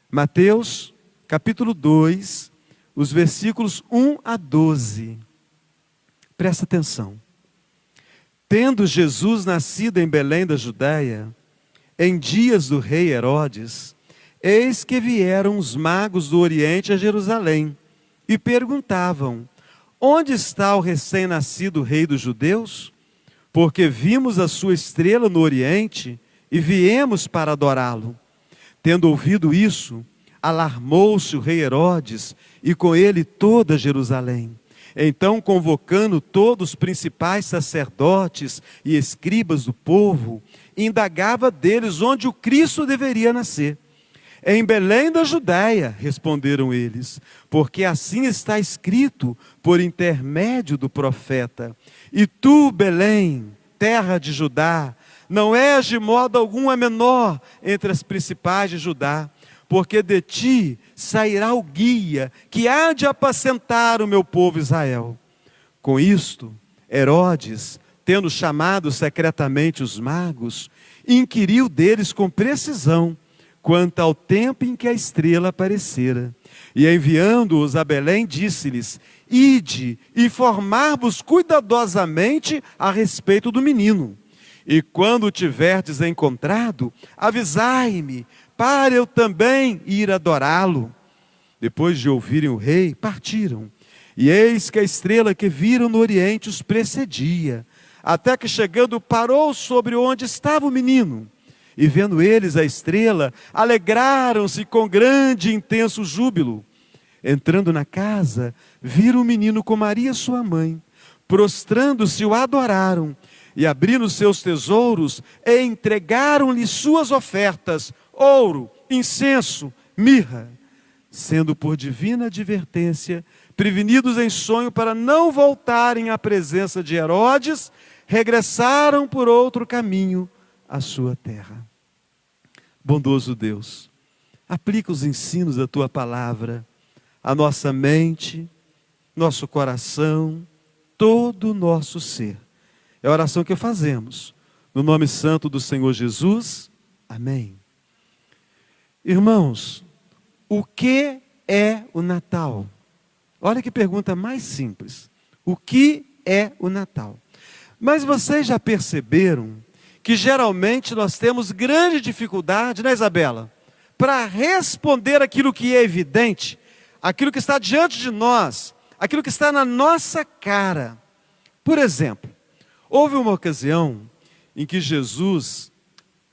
Mateus, capítulo 2, os versículos 1 a 12. Presta atenção. Tendo Jesus nascido em Belém da Judéia, em dias do rei Herodes, eis que vieram os magos do Oriente a Jerusalém e perguntavam: onde está o recém-nascido rei dos judeus? Porque vimos a sua estrela no Oriente e viemos para adorá-lo. Tendo ouvido isso, alarmou-se o rei Herodes e com ele toda Jerusalém. Então, convocando todos os principais sacerdotes e escribas do povo, indagava deles onde o Cristo deveria nascer. Em Belém da Judéia, responderam eles, porque assim está escrito por intermédio do profeta: e tu, Belém, terra de Judá, não és de modo algum a menor entre as principais de Judá, porque de ti sairá o guia que há de apacentar o meu povo Israel. Com isto, Herodes, tendo chamado secretamente os magos, inquiriu deles com precisão quanto ao tempo em que a estrela aparecera. E enviando-os a Belém, disse-lhes: ide, informar-vos cuidadosamente a respeito do menino. E quando o tiverdes encontrado, avisai-me, para eu também ir adorá-lo. Depois de ouvirem o rei, partiram. E eis que a estrela que viram no Oriente os precedia, até que chegando parou sobre onde estava o menino. E vendo eles a estrela, alegraram-se com grande e intenso júbilo. Entrando na casa, viram o menino com Maria sua mãe. Prostrando-se, o adoraram. E abrindo seus tesouros, e entregaram-lhe suas ofertas: ouro, incenso, mirra. Sendo por divina advertência, prevenidos em sonho para não voltarem à presença de Herodes, regressaram por outro caminho à sua terra. Bondoso Deus, aplica os ensinos da Tua palavra à nossa mente, nosso coração, todo o nosso ser. É a oração que fazemos, no nome santo do Senhor Jesus. Amém. Irmãos, o que é o Natal? Olha que pergunta mais simples. O que é o Natal? Mas vocês já perceberam que geralmente nós temos grande dificuldade, né, Isabela? Para responder aquilo que é evidente, aquilo que está diante de nós, aquilo que está na nossa cara. Por exemplo, houve uma ocasião em que Jesus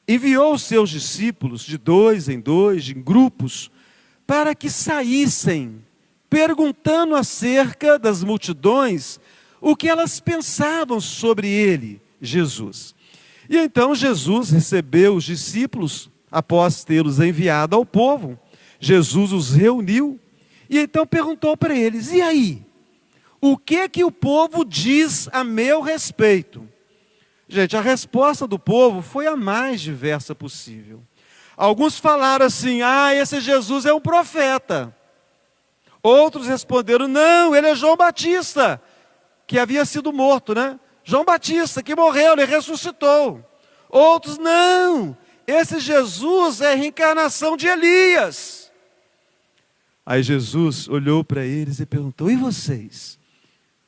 enviou os seus discípulos de dois, em grupos, para que saíssem, perguntando acerca das multidões, o que elas pensavam sobre ele, Jesus. E então Jesus recebeu os discípulos, após tê-los enviado ao povo. Jesus os reuniu, e então perguntou para eles: e aí? O que o povo diz a meu respeito? Gente, a resposta do povo foi a mais diversa possível. Alguns falaram assim: esse Jesus é um profeta. Outros responderam: não, ele é João Batista, que havia sido morto, né? João Batista, que morreu, ele ressuscitou. Outros: não, esse Jesus é a reencarnação de Elias. Aí Jesus olhou para eles e perguntou: e vocês?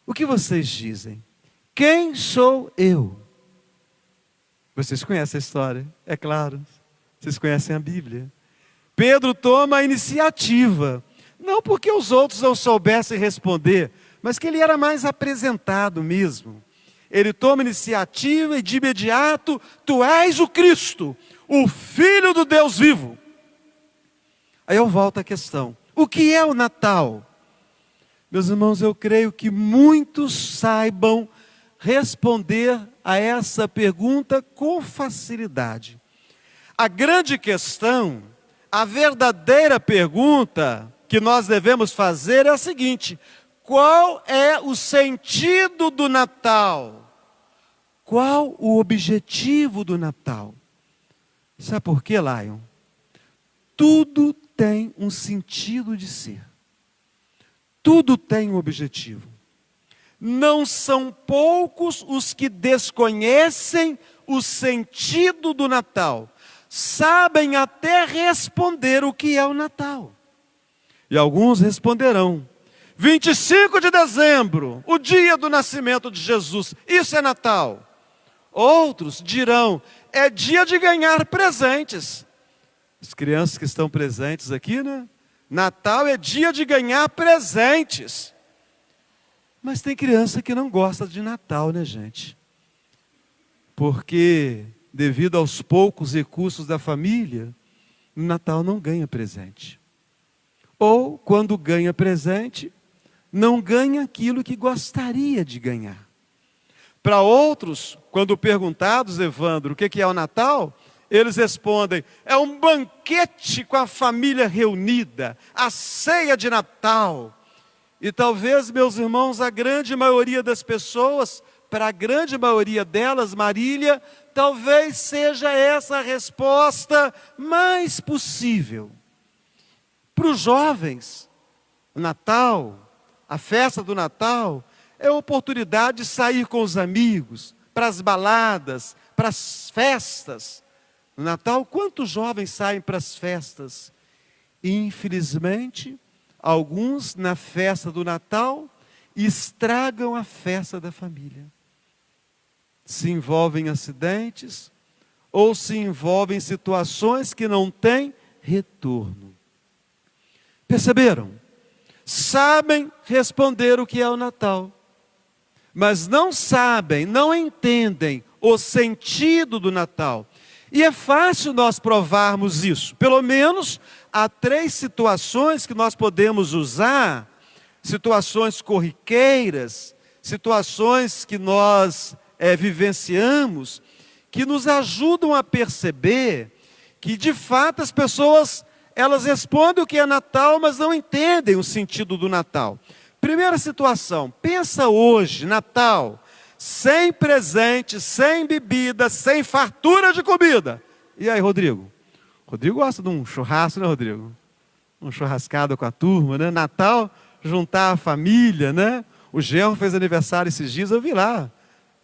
O que vocês dizem? Quem sou eu? Vocês conhecem a história, é claro. Vocês conhecem a Bíblia. Pedro toma a iniciativa. Não porque os outros não soubessem responder, mas que ele era mais apresentado mesmo. Ele toma a iniciativa e de imediato: tu és o Cristo, o Filho do Deus vivo. Aí eu volto à questão: o que é o Natal? Meus irmãos, eu creio que muitos saibam responder a essa pergunta com facilidade. A grande questão, a verdadeira pergunta que nós devemos fazer é a seguinte: qual é o sentido do Natal? Qual o objetivo do Natal? Sabe por quê, Lion? Tudo tem um sentido de ser. Tudo tem um objetivo. Não são poucos os que desconhecem o sentido do Natal. sabem até responder o que é o Natal. E alguns responderão: 25 de dezembro, o dia do nascimento de Jesus, isso é Natal. Outros dirão: é dia de ganhar presentes. As crianças que estão presentes aqui, né? Natal é dia de ganhar presentes. Mas tem criança que não gosta de Natal, né, gente? Porque, devido aos poucos recursos da família, no Natal não ganha presente. Ou, quando ganha presente, não ganha aquilo que gostaria de ganhar. Para outros, quando perguntados, Evandro, o que é o Natal? Eles respondem: é um banquete com a família reunida, a ceia de Natal. E talvez, meus irmãos, a grande maioria das pessoas, para a grande maioria delas, Marília, talvez seja essa a resposta mais possível. Para os jovens, o Natal, a festa do Natal, é a oportunidade de sair com os amigos, para as baladas, para as festas. No Natal, quantos jovens saem para as festas? Infelizmente, alguns na festa do Natal estragam a festa da família. Se envolvem em acidentes ou se envolvem em situações que não têm retorno. Perceberam? Sabem responder o que é o Natal, mas não sabem, não entendem o sentido do Natal. E é fácil nós provarmos isso. Pelo menos há 3 situações que nós podemos usar, situações corriqueiras, situações que nós vivenciamos, que nos ajudam a perceber que, de fato, as pessoas, elas respondem o que é Natal, mas não entendem o sentido do Natal. Primeira situação, pensa hoje, Natal, sem presente, sem bebida, sem fartura de comida. E aí, Rodrigo? Rodrigo gosta de um churrasco, né, Rodrigo? Um churrascado com a turma, né? Natal, juntar a família, né? O genro fez aniversário esses dias, eu vi lá.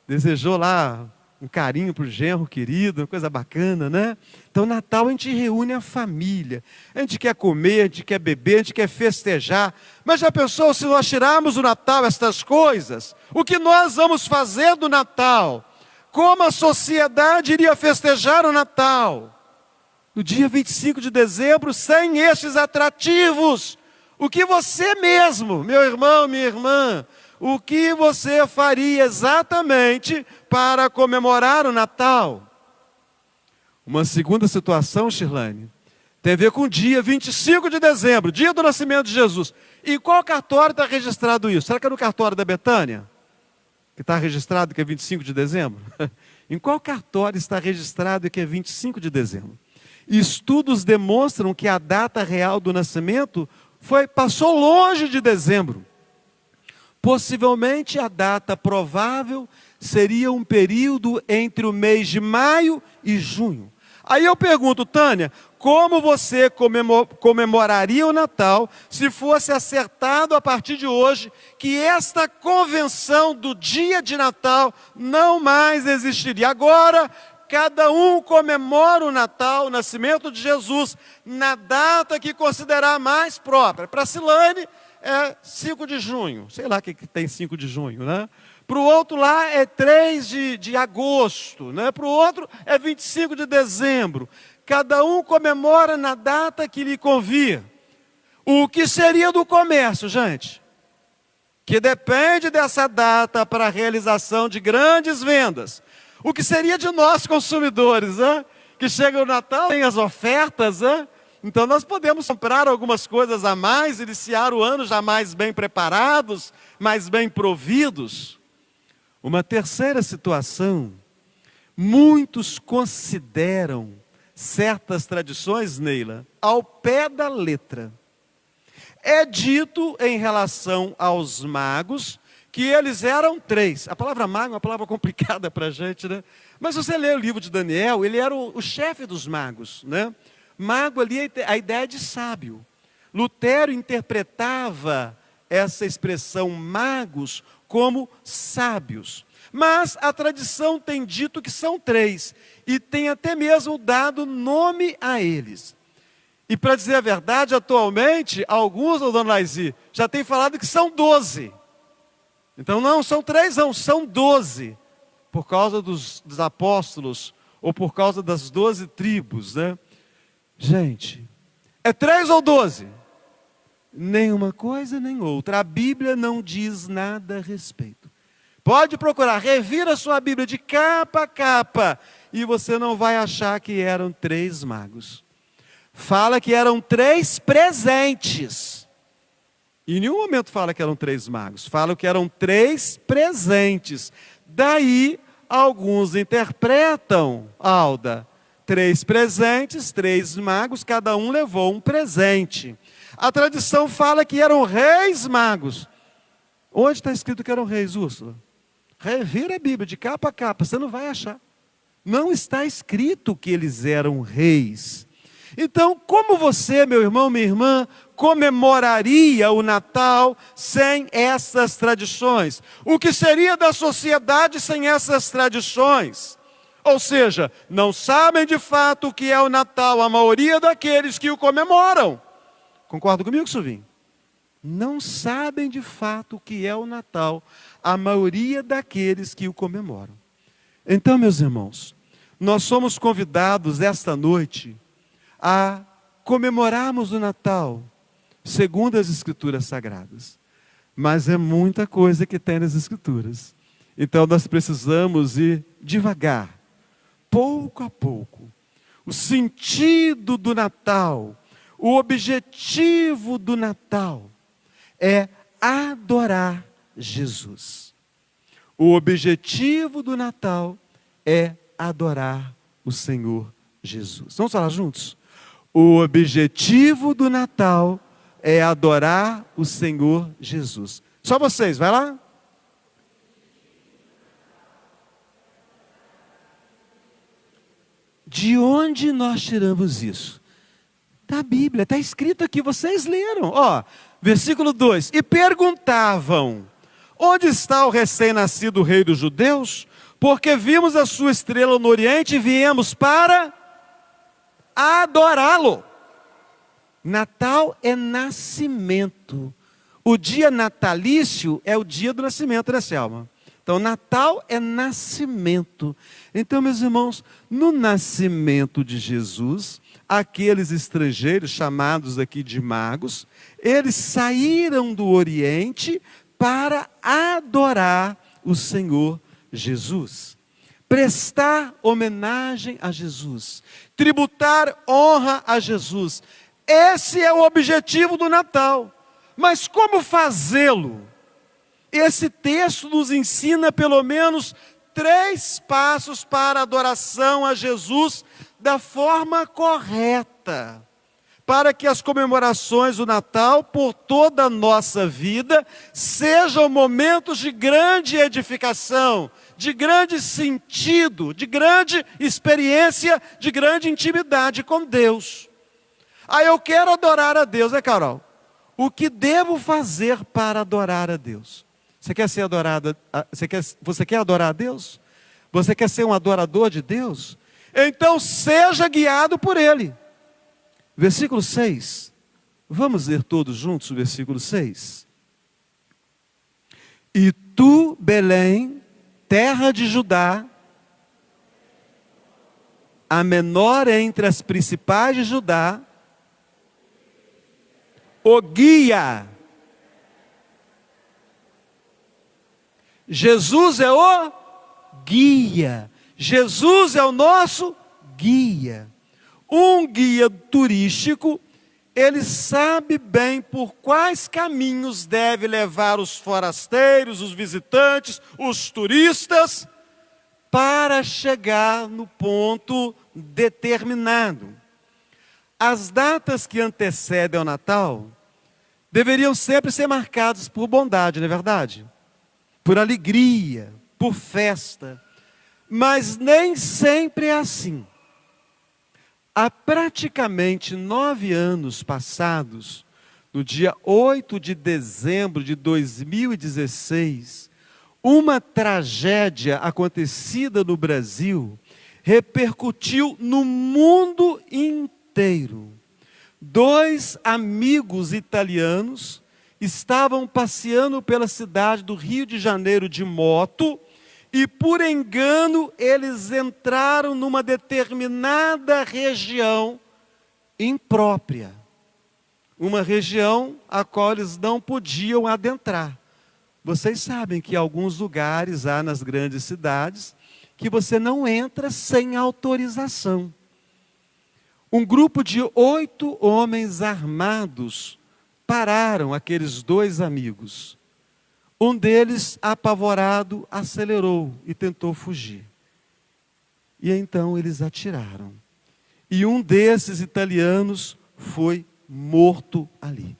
Desejou lá um carinho para o genro querido, uma coisa bacana, né? Então, Natal a gente reúne a família. A gente quer comer, a gente quer beber, a gente quer festejar. Mas já pensou, se nós tirarmos do Natal estas coisas, o que nós vamos fazer do Natal? Como a sociedade iria festejar o Natal? No dia 25 de dezembro, sem estes atrativos. O que você mesmo, meu irmão, minha irmã, o que você faria exatamente para comemorar o Natal? Uma segunda situação, Shirlane, tem a ver com o dia 25 de dezembro, dia do nascimento de Jesus. E qual cartório está registrado isso? Será que é no cartório da Betânia? Que está registrado que é 25 de dezembro? Em qual cartório está registrado que é 25 de dezembro? Estudos demonstram que a data real do nascimento passou longe de dezembro. Possivelmente a data provável seria um período entre o mês de maio e junho. Aí eu pergunto, Tânia, como você comemoraria o Natal se fosse acertado a partir de hoje que esta convenção do dia de Natal não mais existiria? Agora, cada um comemora o Natal, o nascimento de Jesus, na data que considerar mais própria. Para Silane é 5 de junho, sei lá o que tem 5 de junho, né? Para o outro lá é 3 de agosto, né? Para o outro é 25 de dezembro. Cada um comemora na data que lhe convir. O que seria do comércio, gente? Que depende dessa data para a realização de grandes vendas. O que seria de nós consumidores, né? Que chega o Natal, tem as ofertas, né? Então nós podemos comprar algumas coisas a mais, iniciar o ano já mais bem preparados, mais bem providos. Uma terceira situação, muitos consideram certas tradições, Neila, ao pé da letra. É dito em relação aos magos que eles eram 3. A palavra mago é uma palavra complicada para a gente, né? Mas se você lê o livro de Daniel, ele era o chefe dos magos, né? Mago ali é a ideia de sábio. Lutero interpretava essa expressão magos como sábios. Mas a tradição tem dito que são 3, e tem até mesmo dado nome a eles. E para dizer a verdade, atualmente, alguns, dona Laisi, já têm falado que são 12. Então não são 3 não, são 12. Por causa dos apóstolos, ou por causa das 12 tribos, né? Gente, é 3 ou 12? Nem uma coisa nem outra. A Bíblia não diz nada a respeito. Pode procurar, revira a sua Bíblia de capa a capa, e você não vai achar que eram 3 magos. Fala que eram 3 presentes. E em nenhum momento fala que eram 3 magos. Fala que eram 3 presentes. Daí, alguns interpretam, Alda, 3 presentes, 3 magos, cada um levou um presente. A tradição fala que eram reis magos. Onde está escrito que eram reis, Úrsula? Revira a Bíblia de capa a capa, você não vai achar. Não está escrito que eles eram reis. Então, como você, meu irmão, minha irmã, comemoraria o Natal sem essas tradições? O que seria da sociedade sem essas tradições? Ou seja, não sabem de fato o que é o Natal a maioria daqueles que o comemoram. Concorda comigo, Silvinho? Não sabem de fato o que é o Natal a maioria daqueles que o comemoram. Então, meus irmãos, nós somos convidados esta noite a comemorarmos o Natal segundo as Escrituras Sagradas. Mas é muita coisa que tem nas Escrituras. Então nós precisamos ir devagar, pouco a pouco. O sentido do Natal, o objetivo do Natal é adorar Jesus. O objetivo do Natal é adorar o Senhor Jesus. Vamos falar juntos? O objetivo do Natal é adorar o Senhor Jesus. Só vocês, vai lá. De onde nós tiramos isso? Da Bíblia, está escrito aqui, vocês leram. Ó, versículo 2. E perguntavam, onde está o recém-nascido rei dos judeus? Porque vimos a sua estrela no Oriente e viemos para adorá-lo. Natal é nascimento. O dia natalício é o dia do nascimento, né, Selma? Então, Natal é nascimento. Então, meus irmãos, no nascimento de Jesus, aqueles estrangeiros, chamados aqui de magos, eles saíram do Oriente para adorar o Senhor Jesus. Prestar homenagem a Jesus. Tributar honra a Jesus. Esse é o objetivo do Natal. Mas como fazê-lo? Esse texto nos ensina pelo menos 3 passos para a adoração a Jesus da forma correta, para que as comemorações do Natal, por toda a nossa vida, sejam momentos de grande edificação, de grande sentido, de grande experiência, de grande intimidade com Deus. Ah, eu quero adorar a Deus, né, Carol? O que devo fazer para adorar a Deus? Você quer ser adorada? Você quer adorar a Deus? Você quer ser um adorador de Deus? Então seja guiado por Ele. Versículo 6. Vamos ler todos juntos o versículo 6. E tu, Belém, terra de Judá, a menor entre as principais de Judá, o guia. Jesus é o guia. Jesus é o nosso guia. Um guia turístico, ele sabe bem por quais caminhos deve levar os forasteiros, os visitantes, os turistas, para chegar no ponto determinado. As datas que antecedem ao Natal deveriam sempre ser marcadas por bondade, não é verdade? Por alegria, por festa. Mas nem sempre é assim. Há praticamente 9 anos passados, no dia 8 de dezembro de 2016, Uma tragédia acontecida no Brasil repercutiu no mundo inteiro. 2 amigos italianos estavam passeando pela cidade do Rio de Janeiro de moto e, por engano, eles entraram numa determinada região imprópria. Uma região a qual eles não podiam adentrar. Vocês sabem que alguns lugares há nas grandes cidades que você não entra sem autorização. Um grupo de 8 homens armados pararam aqueles 2 amigos. Um deles, apavorado, acelerou e tentou fugir. E então eles atiraram. E um desses italianos foi morto ali.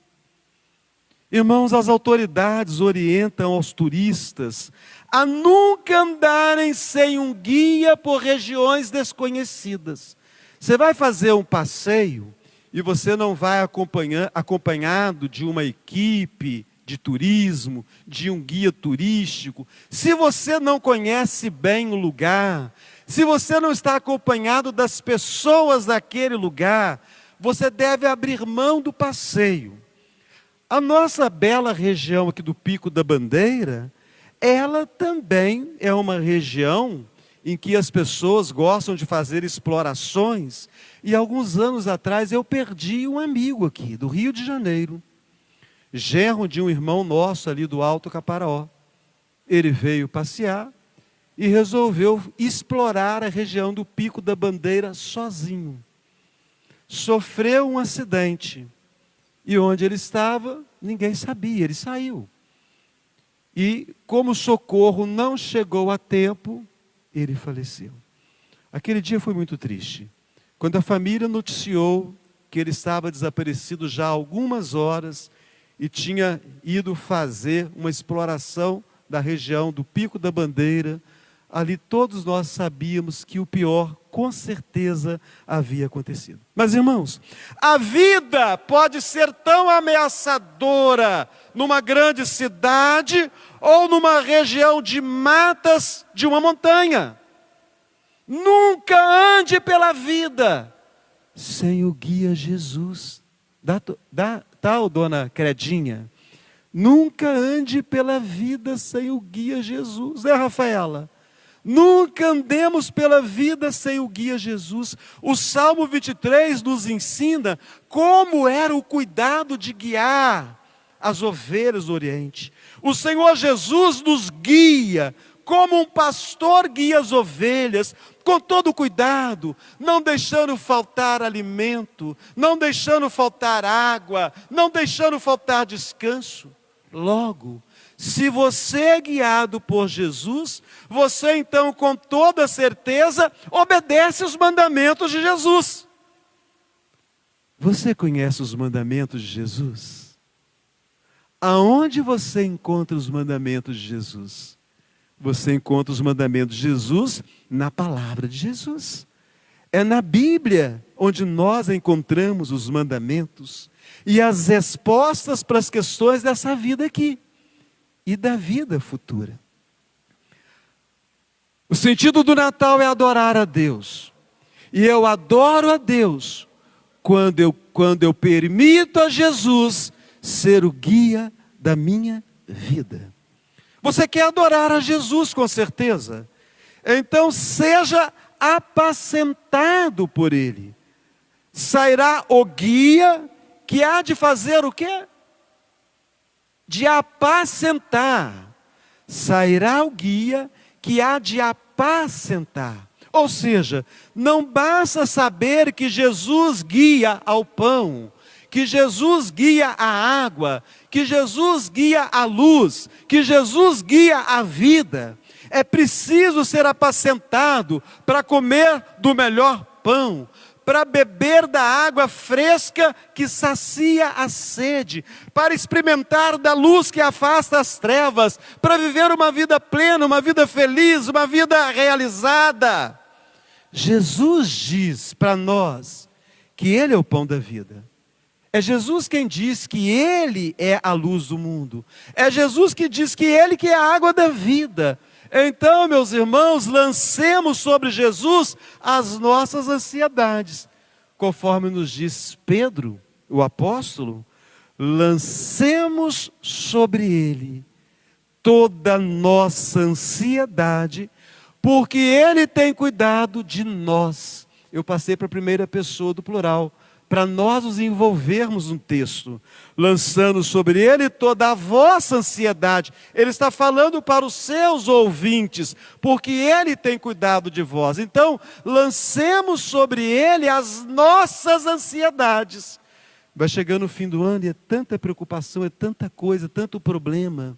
Irmãos, as autoridades orientam aos turistas a nunca andarem sem um guia por regiões desconhecidas. Você vai fazer um passeio e você não vai acompanhado de uma equipe de turismo, de um guia turístico. Se você não conhece bem o lugar, se você não está acompanhado das pessoas daquele lugar, você deve abrir mão do passeio. A nossa bela região aqui do Pico da Bandeira, ela também é uma região em que as pessoas gostam de fazer explorações. E alguns anos atrás eu perdi um amigo aqui, do Rio de Janeiro, genro de um irmão nosso ali do Alto Caparaó. Ele veio passear e resolveu explorar a região do Pico da Bandeira sozinho. Sofreu um acidente. E onde ele estava, ninguém sabia, ele saiu. E como o socorro não chegou a tempo, ele faleceu. Aquele dia foi muito triste. Quando a família noticiou que ele estava desaparecido já há algumas horas e tinha ido fazer uma exploração da região do Pico da Bandeira, ali todos nós sabíamos que o pior, com certeza, havia acontecido. Mas, irmãos, a vida pode ser tão ameaçadora numa grande cidade ou numa região de matas de uma montanha. Nunca ande pela vida sem o guia Jesus. Tal dona Credinha? Nunca ande pela vida sem o guia Jesus. Rafaela? Nunca andemos pela vida sem o guia Jesus. O Salmo 23 nos ensina como era o cuidado de guiar as ovelhas do Oriente. O Senhor Jesus nos guia como um pastor guia as ovelhas, com todo cuidado, não deixando faltar alimento, não deixando faltar água, não deixando faltar descanso. Logo, se você é guiado por Jesus, você então com toda certeza obedece os mandamentos de Jesus. Você conhece os mandamentos de Jesus? Aonde você encontra os mandamentos de Jesus? Você encontra os mandamentos de Jesus na palavra de Jesus. É na Bíblia onde nós encontramos os mandamentos e as respostas para as questões dessa vida aqui e da vida futura. O sentido do Natal é adorar a Deus. E eu adoro a Deus quando eu permito a Jesus ser o guia da minha vida. Você quer adorar a Jesus, com certeza? Então seja apacentado por Ele. Sairá o guia que há de fazer o quê? De apacentar. Sairá o guia que há de apacentar. Ou seja, não basta saber que Jesus guia ao pão, que Jesus guia a água, que Jesus guia a luz, que Jesus guia a vida. É preciso ser apacentado para comer do melhor pão, para beber da água fresca que sacia a sede, para experimentar da luz que afasta as trevas, para viver uma vida plena, uma vida feliz, uma vida realizada. Jesus diz para nós que Ele é o pão da vida. É Jesus quem diz que Ele é a luz do mundo. É Jesus que diz que Ele que é a água da vida. Então, meus irmãos, lancemos sobre Jesus as nossas ansiedades. Conforme nos diz Pedro, o apóstolo, lancemos sobre Ele toda a nossa ansiedade, porque Ele tem cuidado de nós. Eu passei para a primeira pessoa do plural, para nós nos envolvermos no texto, lançando sobre Ele toda a vossa ansiedade. Ele está falando para os seus ouvintes, porque Ele tem cuidado de vós. Então, lancemos sobre Ele as nossas ansiedades. Vai chegando o fim do ano e é tanta preocupação, é tanta coisa, tanto problema.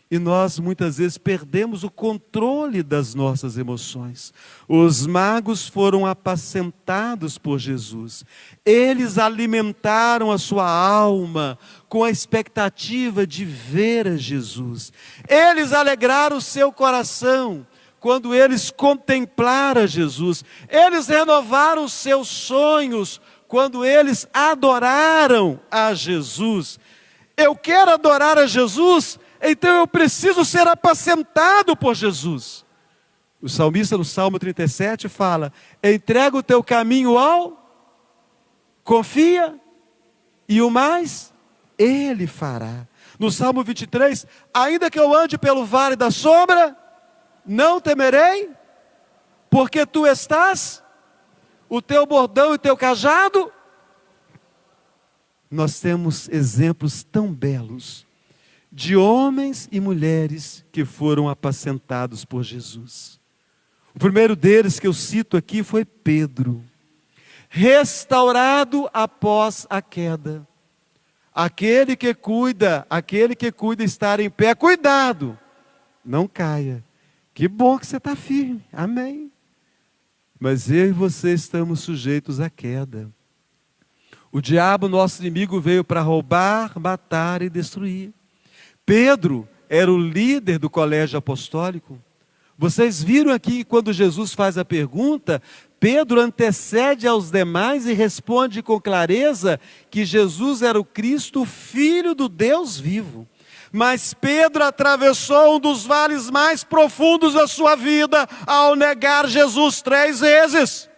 E nós muitas vezes perdemos o controle das nossas emoções. Os magos foram apacentados por Jesus. Eles alimentaram a sua alma com a expectativa de ver a Jesus. Eles alegraram o seu coração quando eles contemplaram Jesus. Eles renovaram os seus sonhos quando eles adoraram a Jesus. Eu quero adorar a Jesus, então eu preciso ser apacentado por Jesus. O salmista no Salmo 37 fala: entrega o teu caminho ao, confia, e o mais Ele fará. No Salmo 23, ainda que eu ande pelo vale da sombra, não temerei, porque tu estás, o teu bordão e o teu cajado. Nós temos exemplos tão belos de homens e mulheres que foram apacentados por Jesus. O primeiro deles que eu cito aqui foi Pedro, restaurado após a queda. Aquele que cuida estar em pé, cuidado, não caia. Que bom que você está firme, amém. Mas eu e você estamos sujeitos à queda. O diabo, nosso inimigo, veio para roubar, matar e destruir. Pedro era o líder do colégio apostólico. Vocês viram aqui, quando Jesus faz a pergunta, Pedro antecede aos demais e responde com clareza que Jesus era o Cristo, Filho do Deus vivo. Mas Pedro atravessou um dos vales mais profundos da sua vida ao negar Jesus 3 vezes.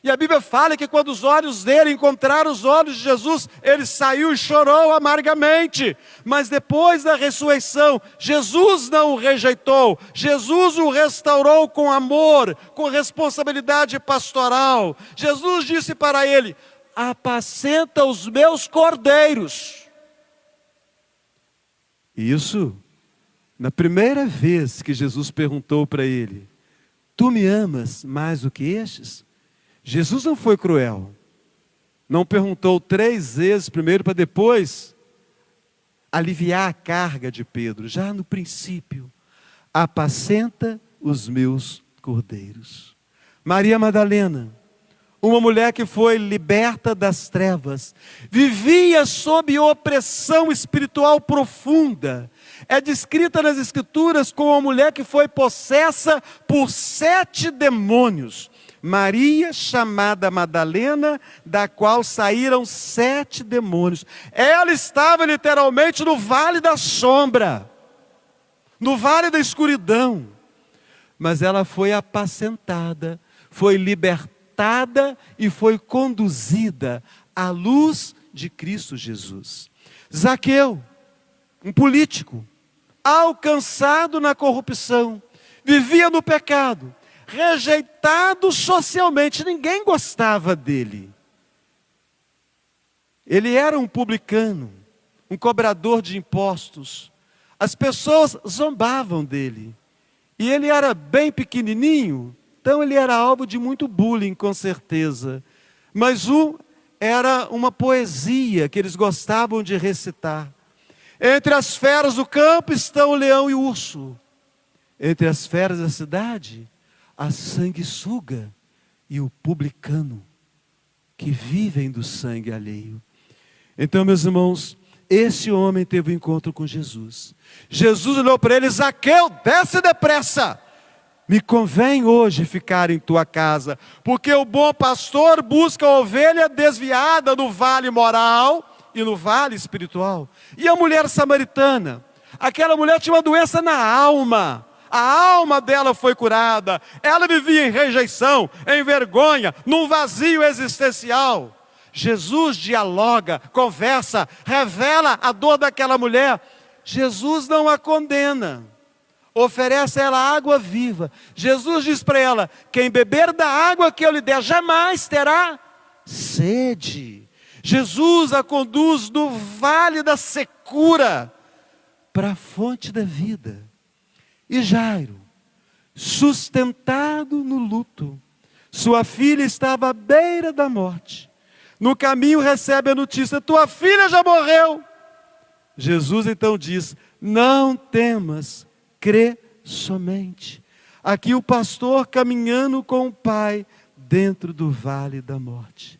E a Bíblia fala que quando os olhos dele encontraram os olhos de Jesus, ele saiu e chorou amargamente. Mas depois da ressurreição, Jesus não o rejeitou. Jesus o restaurou com amor, com responsabilidade pastoral. Jesus disse para ele: apacenta os meus cordeiros. Isso, na primeira vez que Jesus perguntou para ele: tu me amas mais do que estes? Jesus não foi cruel, não perguntou 3 vezes primeiro para depois aliviar a carga de Pedro. Já no princípio, apacenta os meus cordeiros. Maria Madalena, uma mulher que foi liberta das trevas, vivia sob opressão espiritual profunda. É descrita nas Escrituras como uma mulher que foi possessa por 7 demônios. Maria, chamada Madalena, da qual saíram 7 demônios. Ela estava literalmente no vale da sombra, no vale da escuridão. Mas ela foi apacentada, foi libertada e foi conduzida à luz de Cristo Jesus. Zaqueu, um político, alcançado na corrupção, vivia no pecado, rejeitado socialmente, ninguém gostava dele. Ele era um publicano, um cobrador de impostos. As pessoas zombavam dele. E ele era bem pequenininho, então ele era alvo de muito bullying, com certeza. Mas era uma poesia que eles gostavam de recitar. Entre as feras do campo estão o leão e o urso. Entre as feras da cidade, a sanguessuga e o publicano, que vivem do sangue alheio. Então, meus irmãos, esse homem teve um encontro com Jesus. Jesus olhou para ele: Zaqueu, desce depressa. Me convém hoje ficar em tua casa, porque o bom pastor busca a ovelha desviada no vale moral e no vale espiritual. E a mulher samaritana, aquela mulher tinha uma doença na alma, a alma dela foi curada, ela vivia em rejeição, em vergonha, num vazio existencial. Jesus dialoga, conversa, revela a dor daquela mulher. Jesus não a condena, oferece a ela água viva. Jesus diz para ela: quem beber da água que eu lhe der jamais terá sede. Jesus a conduz do vale da secura para a fonte da vida. E Jairo, sustentado no luto, sua filha estava à beira da morte. No caminho recebe a notícia: tua filha já morreu. Jesus então diz: não temas, crê somente. Aqui o pastor caminhando com o pai dentro do vale da morte.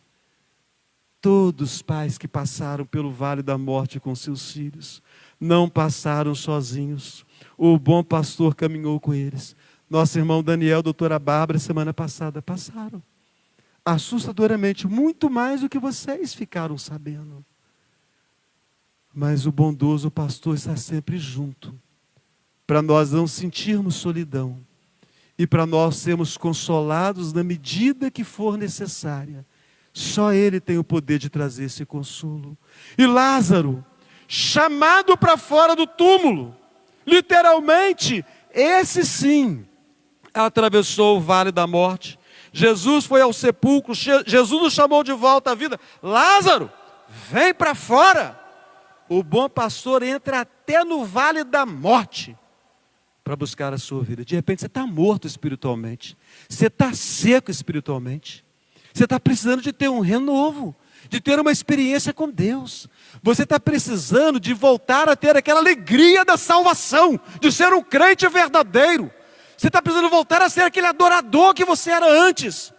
Todos os pais que passaram pelo vale da morte com seus filhos não passaram sozinhos. O bom pastor caminhou com eles. Nosso irmão Daniel, doutora Bárbara, semana passada passaram assustadoramente, muito mais do que vocês ficaram sabendo. Mas o bondoso pastor está sempre junto, para nós não sentirmos solidão e para nós sermos consolados na medida que for necessária. Só Ele tem o poder de trazer esse consolo. E Lázaro, chamado para fora do túmulo, literalmente, esse sim, atravessou o vale da morte. Jesus foi ao sepulcro, Jesus o chamou de volta à vida. Lázaro, vem para fora. O bom pastor entra até no vale da morte para buscar a sua vida. De repente você está morto espiritualmente, você está seco espiritualmente, você está precisando de ter um renovo, de ter uma experiência com Deus. Você está precisando de voltar a ter aquela alegria da salvação, de ser um crente verdadeiro. Você está precisando voltar a ser aquele adorador que você era antes.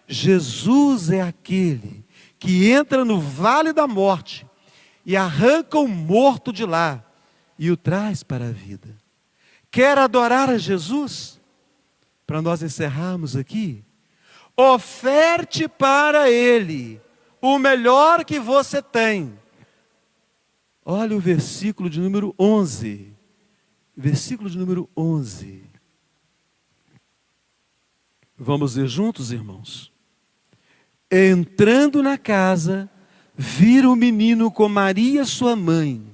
Jesus é aquele que entra no vale da morte e arranca o morto de lá e o traz para a vida. Quer adorar a Jesus? Para nós encerrarmos aqui, oferte para Ele o melhor que você tem. Olha o versículo de número 11. Versículo de número 11. Vamos ler juntos, irmãos? Entrando na casa, viram o menino com Maria, sua mãe.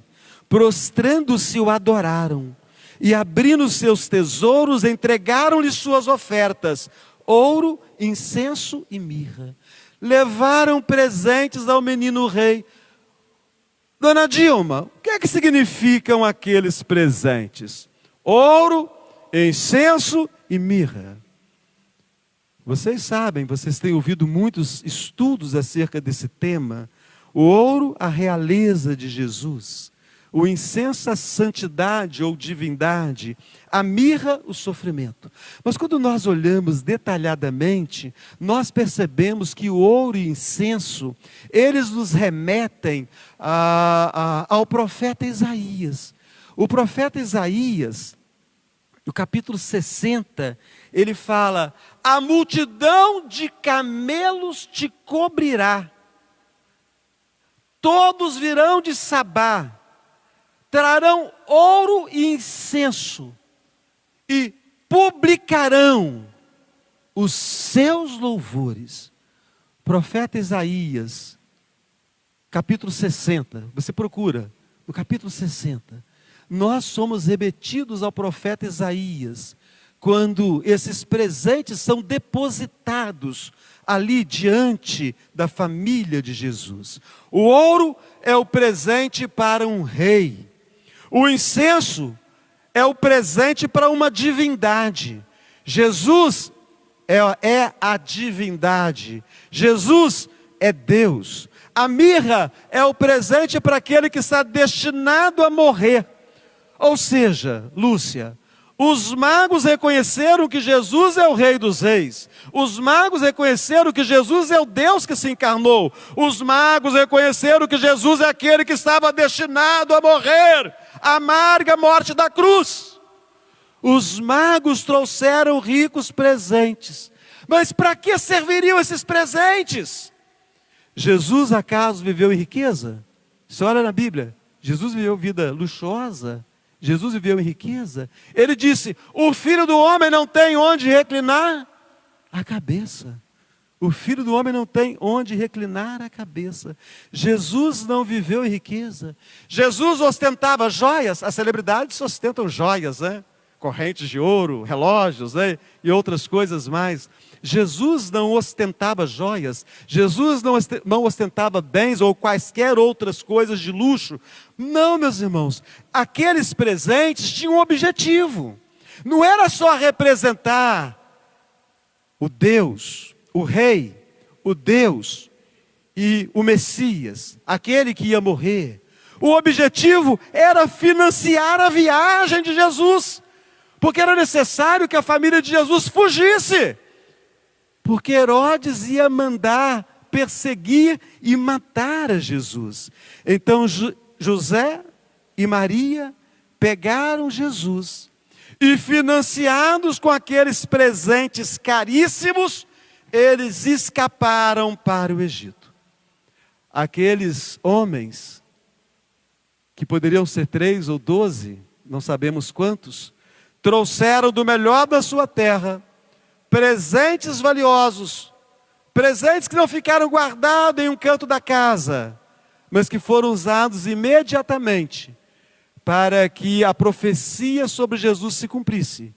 Prostrando-se, o adoraram. E abrindo seus tesouros, entregaram-lhe suas ofertas: ouro, incenso e mirra. Levaram presentes ao menino rei. Dona Dilma, o que é que significam aqueles presentes? Ouro, incenso e mirra. Vocês sabem, vocês têm ouvido muitos estudos acerca desse tema. O ouro, a realeza de Jesus. O incenso, a santidade ou divindade. A mirra, o sofrimento. Mas quando nós olhamos detalhadamente, nós percebemos que o ouro e o incenso, eles nos remetem ao profeta Isaías. O profeta Isaías, no capítulo 60, ele fala: a multidão de camelos te cobrirá, todos virão de Sabá, trarão ouro e incenso, e publicarão os seus louvores. Profeta Isaías, capítulo 60, você procura, no capítulo 60, nós somos remetidos ao profeta Isaías, quando esses presentes são depositados ali diante da família de Jesus. O ouro é o presente para um rei. O incenso é o presente para uma divindade. Jesus é a divindade. Jesus é Deus. A mirra é o presente para aquele que está destinado a morrer. Ou seja, Lúcia, os magos reconheceram que Jesus é o Rei dos Reis. Os magos reconheceram que Jesus é o Deus que se encarnou. Os magos reconheceram que Jesus é aquele que estava destinado a morrer a amarga morte da cruz. Os magos trouxeram ricos presentes. Mas para que serviriam esses presentes? Jesus acaso viveu em riqueza? Você olha na Bíblia, Jesus viveu vida luxuosa? Jesus viveu em riqueza? Ele disse, o Filho do Homem não tem onde reclinar a cabeça. O Filho do Homem não tem onde reclinar a cabeça. Jesus não viveu em riqueza. Jesus ostentava joias. As celebridades ostentam joias, né? Correntes de ouro, relógios, né? E outras coisas mais. Jesus não ostentava joias. Jesus não ostentava bens ou quaisquer outras coisas de luxo. Não, meus irmãos. Aqueles presentes tinham um objetivo. Não era só representar o Deus, o Rei, o Deus e o Messias, aquele que ia morrer. O objetivo era financiar a viagem de Jesus, porque era necessário que a família de Jesus fugisse, porque Herodes ia mandar perseguir e matar a Jesus. Então José e Maria pegaram Jesus e, financiados com aqueles presentes caríssimos, eles escaparam para o Egito. Aqueles homens, que poderiam ser 3 ou 12, não sabemos quantos, trouxeram do melhor da sua terra, presentes valiosos, presentes que não ficaram guardados em um canto da casa, mas que foram usados imediatamente para que a profecia sobre Jesus se cumprisse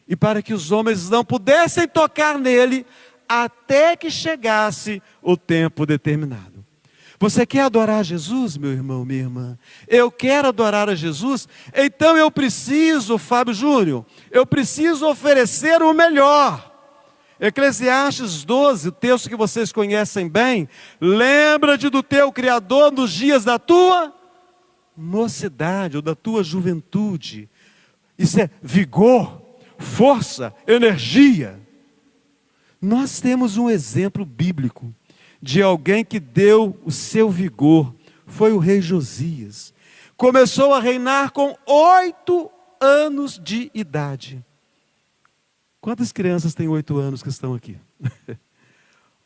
e para que os homens não pudessem tocar nele até que chegasse o tempo determinado. Você quer adorar Jesus, meu irmão, minha irmã? Eu quero adorar a Jesus, então eu preciso, Fábio Júnior, eu preciso oferecer o melhor. Eclesiastes 12, o texto que vocês conhecem bem, lembra-te do teu Criador nos dias da tua mocidade ou da tua juventude. Isso é vigor, força, energia. Nós temos um exemplo bíblico de alguém que deu o seu vigor. Foi o rei Josias. Começou a reinar com 8 anos de idade. Quantas crianças têm 8 anos que estão aqui?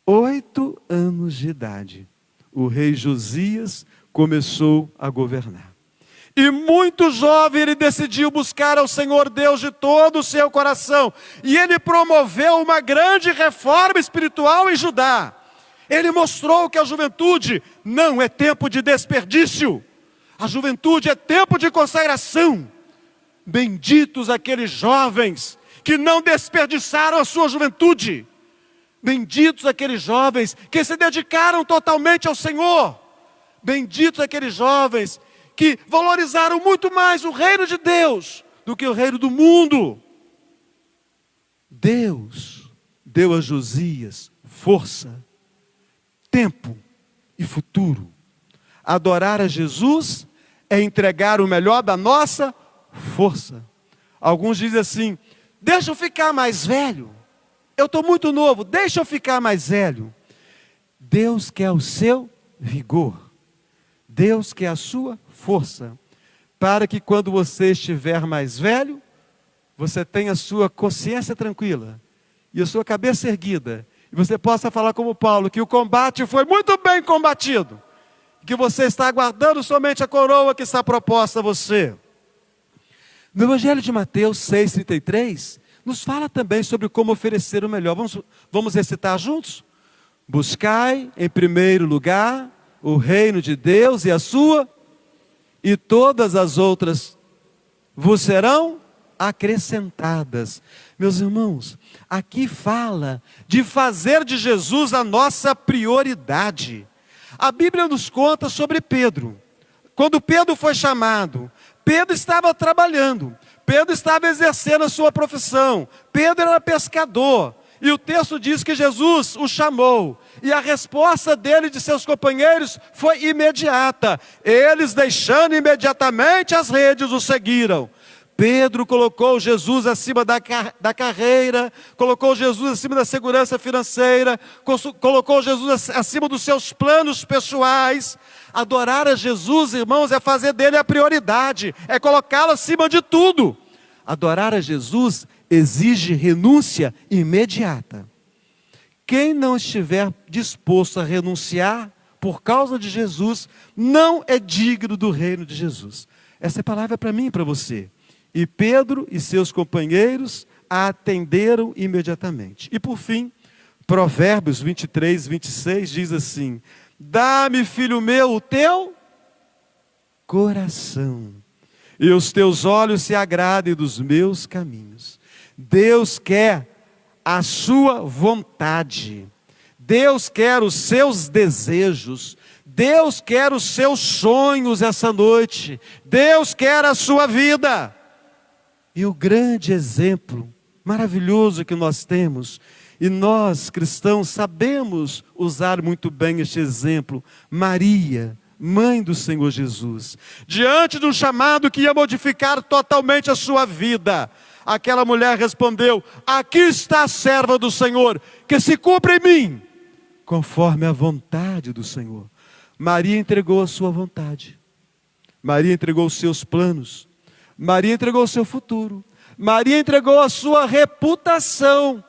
8 anos de idade. O rei Josias começou a governar. E muito jovem ele decidiu buscar ao Senhor Deus de todo o seu coração. E ele promoveu uma grande reforma espiritual em Judá. Ele mostrou que a juventude não é tempo de desperdício. A juventude é tempo de consagração. Benditos aqueles jovens que não desperdiçaram a sua juventude. Benditos aqueles jovens que se dedicaram totalmente ao Senhor. Benditos aqueles jovens que valorizaram muito mais o reino de Deus do que o reino do mundo. Deus deu a Josias força, tempo e futuro. Adorar a Jesus é entregar o melhor da nossa força. Alguns dizem assim, deixa eu ficar mais velho. Eu estou muito novo, deixa eu ficar mais velho. Deus quer o seu vigor. Deus quer a sua força. Para que quando você estiver mais velho, você tenha a sua consciência tranquila e a sua cabeça erguida. E você possa falar como Paulo, que o combate foi muito bem combatido. Que você está aguardando somente a coroa que está proposta a você. No Evangelho de Mateus 6,33, nos fala também sobre como oferecer o melhor. Vamos recitar juntos? Buscai em primeiro lugar o reino de Deus e a sua, e todas as outras vos serão acrescentadas. Meus irmãos, aqui fala de fazer de Jesus a nossa prioridade. A Bíblia nos conta sobre Pedro. Quando Pedro foi chamado, Pedro estava trabalhando, Pedro estava exercendo a sua profissão, Pedro era pescador, e o texto diz que Jesus o chamou, e a resposta dele e de seus companheiros foi imediata. Eles, deixando imediatamente as redes, o seguiram. Pedro colocou Jesus acima da carreira, colocou Jesus acima da segurança financeira, colocou Jesus acima dos seus planos pessoais. Adorar a Jesus, irmãos, é fazer dele a prioridade, é colocá-lo acima de tudo. adorar a Jesus exige renúncia imediata. Quem não estiver disposto a renunciar por causa de Jesus, não é digno do reino de Jesus. Essa palavra é para mim e para você. E Pedro e seus companheiros a atenderam imediatamente. E por fim, Provérbios 23, 26 diz assim: dá-me, filho meu, o teu coração, e os teus olhos se agradem dos meus caminhos. Deus quer a sua vontade, Deus quer os seus desejos, Deus quer os seus sonhos essa noite, Deus quer a sua vida. E o grande exemplo maravilhoso que nós temos, e nós cristãos sabemos usar muito bem este exemplo, Maria, mãe do Senhor Jesus, diante de um chamado que ia modificar totalmente a sua vida, aquela mulher respondeu: aqui está a serva do Senhor, que se cumpra em mim, conforme a vontade do Senhor. Maria entregou a sua vontade, Maria entregou os seus planos, Maria entregou o seu futuro, Maria entregou a sua reputação,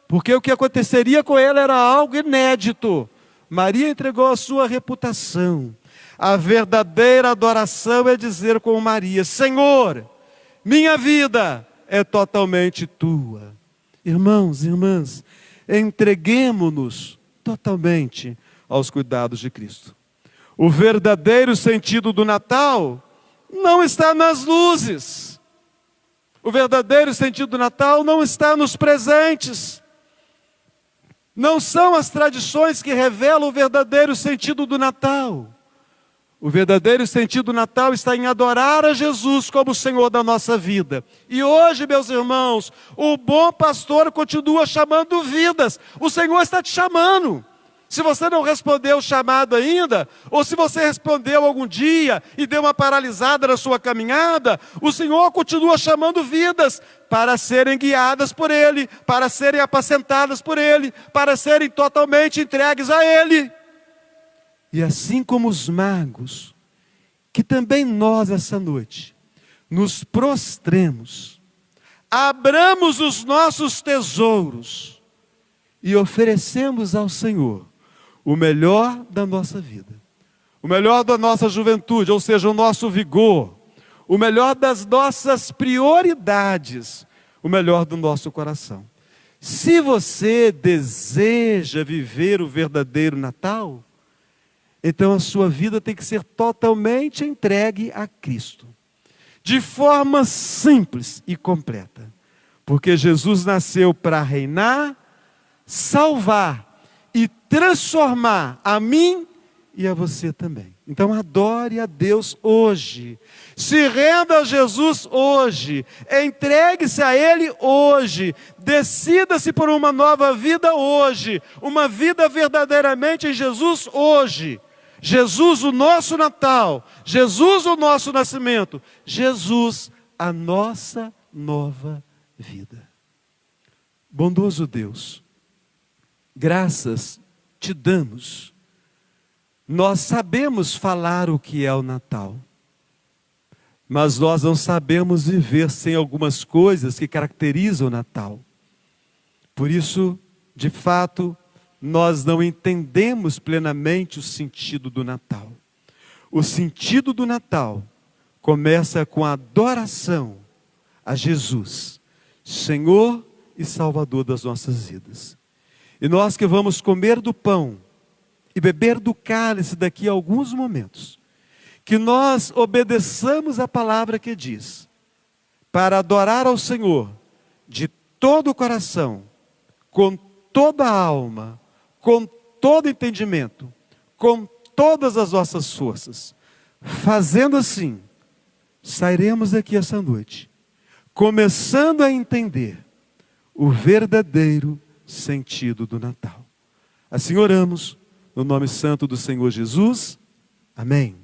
porque o que aconteceria com ela era algo inédito. Maria entregou a sua reputação. A verdadeira adoração é dizer como Maria: Senhor, minha vida é totalmente tua. Irmãos e irmãs, entreguemo-nos totalmente aos cuidados de Cristo. O verdadeiro sentido do Natal não está nas luzes. O verdadeiro sentido do Natal não está nos presentes. Não são as tradições que revelam o verdadeiro sentido do Natal. O verdadeiro sentido do Natal está em adorar a Jesus como Senhor da nossa vida. E hoje, meus irmãos, o bom pastor continua chamando vidas. O Senhor está te chamando. Se você não respondeu o chamado ainda, ou se você respondeu algum dia e deu uma paralisada na sua caminhada, o Senhor continua chamando vidas para serem guiadas por Ele, para serem apacentadas por Ele, para serem totalmente entregues a Ele. E assim como os magos, que também nós essa noite nos prostremos, abramos os nossos tesouros e oferecemos ao Senhor o melhor da nossa vida, o melhor da nossa juventude, ou seja, o nosso vigor, o melhor das nossas prioridades, o melhor do nosso coração. Se você deseja viver o verdadeiro Natal, então a sua vida tem que ser totalmente entregue a Cristo, de forma simples e completa, porque Jesus nasceu para reinar, salvar e transformar a mim e a você também. Então adore a Deus hoje, se renda a Jesus hoje, entregue-se a Ele hoje, decida-se por uma nova vida hoje, uma vida verdadeiramente em Jesus hoje. Jesus, o nosso Natal, Jesus, o nosso nascimento, Jesus, a nossa nova vida. Bondoso Deus, graças te damos. Nós sabemos falar o que é o Natal, mas nós não sabemos viver sem algumas coisas que caracterizam o Natal. Por isso, de fato, nós não entendemos plenamente o sentido do Natal. O sentido do Natal começa com a adoração a Jesus, Senhor e Salvador das nossas vidas. E nós que vamos comer do pão e beber do cálice daqui a alguns momentos, que nós obedeçamos a palavra que diz, para adorar ao Senhor de todo o coração, com toda a alma, com todo entendimento, com todas as nossas forças. Fazendo assim, sairemos daqui essa noite, começando a entender o verdadeiro sentido do Natal. Assim oramos, no nome santo do Senhor Jesus. Amém.